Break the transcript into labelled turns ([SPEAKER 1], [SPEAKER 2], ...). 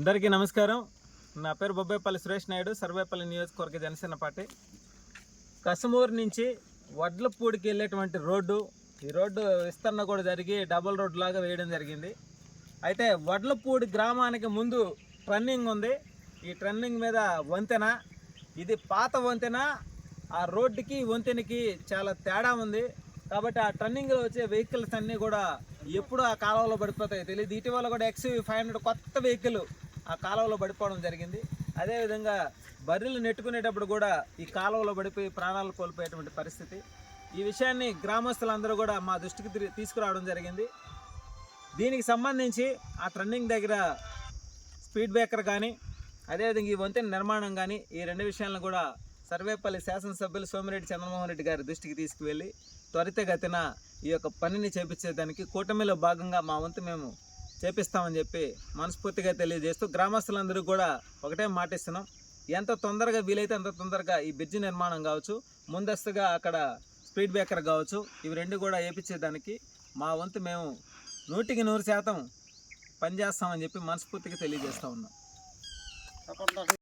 [SPEAKER 1] అందరికీ నమస్కారం. నా పేరు బొబ్బేపల్లి సురేష్ నాయుడు, సర్వేపల్లి నియోజకవర్గ జనసేన పార్టీ. కసమూరు నుంచి వడ్లపూడికి వెళ్ళేటువంటి రోడ్డు, ఈ రోడ్డు విస్తరణ కూడా జరిగి డబుల్ రోడ్ లాగా వేయడం జరిగింది. అయితే వడ్లపూడి గ్రామానికి ముందు టర్నింగ్ ఉంది. ఈ టర్నింగ్ మీద వంతెన, ఇది పాత వంతెన. ఆ రోడ్డుకి వంతెనకి చాలా తేడా ఉంది. కాబట్టి ఆ టర్నింగ్లో వచ్చే వెహికల్స్ అన్నీ కూడా ఎప్పుడు ఆ కాలువలో పడిపోతాయో తెలియదు. ఇటీవల కూడా XUV500 కొత్త వెహికల్ ఆ కాలువలో పడిపోవడం జరిగింది. అదేవిధంగా బర్రెలు నెట్టుకునేటప్పుడు కూడా ఈ కాలువలో పడిపోయి ప్రాణాలు కోల్పోయేటువంటి పరిస్థితి. ఈ విషయాన్ని గ్రామస్తులందరూ కూడా మా దృష్టికి తీసుకురావడం జరిగింది. దీనికి సంబంధించి ఆ టర్నింగ్ దగ్గర స్పీడ్ బ్రేకర్ కానీ, అదేవిధంగా ఈ వంతెన నిర్మాణం కానీ, ఈ రెండు విషయాలను కూడా సర్వేపల్లి శాసనసభ్యులు సోమిరెడ్డి చంద్రమోహన్ రెడ్డి గారి దృష్టికి తీసుకువెళ్ళి త్వరితగతిన ఈ యొక్క పనిని చేపించేదానికి కూటమిలో భాగంగా మా వంతు మేము చేపిస్తామని చెప్పి మనస్ఫూర్తిగా తెలియజేస్తూ గ్రామస్తులందరూ కూడా ఒకటే మాటిస్తున్నాం. ఎంత తొందరగా వీలైతే అంత తొందరగా ఈ బ్రిడ్జి నిర్మాణం కావచ్చు, ముందస్తుగా అక్కడ స్పీడ్ బ్రేకర్ కావచ్చు, ఇవి రెండు కూడా వేయించేదానికి మా వంతు మేము 100% పనిచేస్తామని చెప్పి మనస్ఫూర్తిగా తెలియజేస్తూ ఉన్నాం.